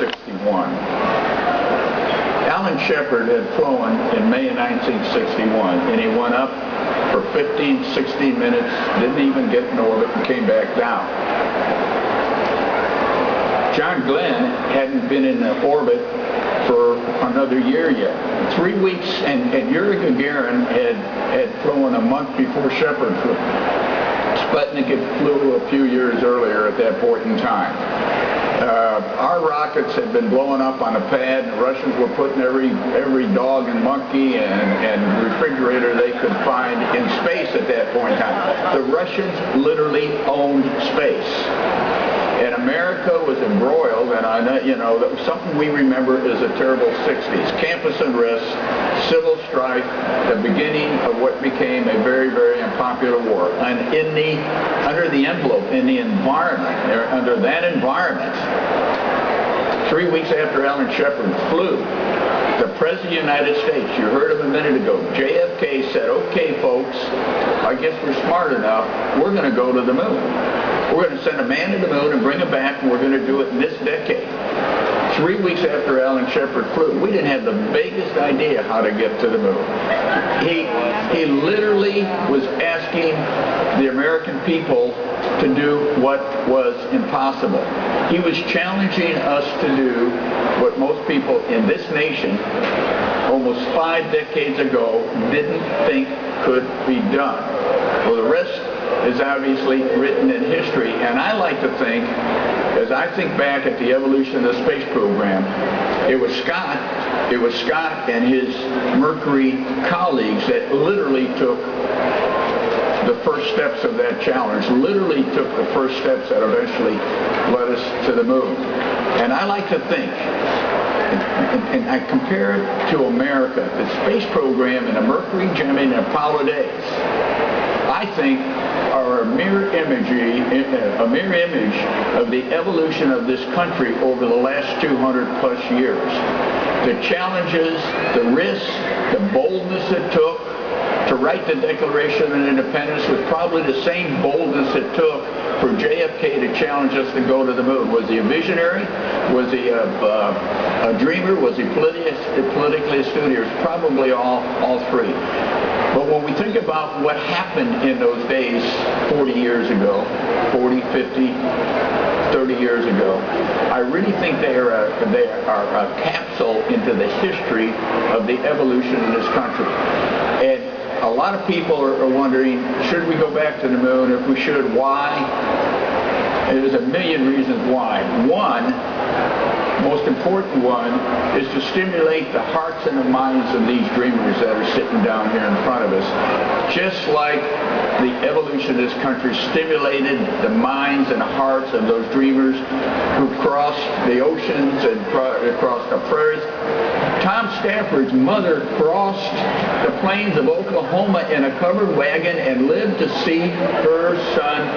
1961. Alan Shepard had flown in May of 1961, and he went up for 15, 16 minutes, didn't even get in orbit, and came back down. John Glenn hadn't been in orbit for another year yet. 3 weeks, and Yuri Gagarin had flown a month before Shepard flew. Sputnik had flew a few years earlier at that point in time. Our rockets had been blowing up on a pad, and the Russians were putting every dog and monkey and refrigerator they could find in space at that point in time. The Russians literally owned space. And America was embroiled, and something we remember is the terrible 60s. Campus unrest, civil strife, the beginning of what became a very, very unpopular war. And under the envelope, in the environment, under that environment, 3 weeks after Alan Shepard flew, the President of the United States, you heard him a minute ago, JFK said, okay folks, I guess we're smart enough, we're going to go to the moon. We're going to send a man to the moon and bring him back, and we're going to do it in this decade. 3 weeks after Alan Shepard flew, we didn't have the vaguest idea how to get to the moon. He literally was asking the American people to do what was impossible. He was challenging us to do what most people in this nation almost 5 decades ago didn't think could be done. Well, the rest is obviously written in history, and I like to think, as I think back at the evolution of the space program, it was Scott and his Mercury colleagues that literally took the first steps of that challenge, literally took the first steps that eventually led us to the moon. And I like to think, and I compare it to America, the space program in the Mercury, Gemini, and Apollo days, I think are a mirror image of the evolution of this country over the last 200 plus years. The challenges, the risks, the boldness it took to write the Declaration of Independence was probably the same boldness it took for JFK to challenge us to go to the moon. Was he a visionary? Was he a dreamer? Was he politically astute? He was probably all three. But when we think about what happened in those days 40 years ago, 40, 50, 30 years ago, I really think they are a capsule into the history of the evolution of this country. And a lot of people are wondering, should we go back to the moon? If we should, why? And there's a million reasons why. One, most important one, is to stimulate the hearts and the minds of these dreamers that are sitting down here in front of us. Just like the evolution of this country stimulated the minds and the hearts of those dreamers who crossed the oceans and crossed the prairies. Tom Stafford's mother crossed the plains of Oklahoma in a covered wagon and lived to see her son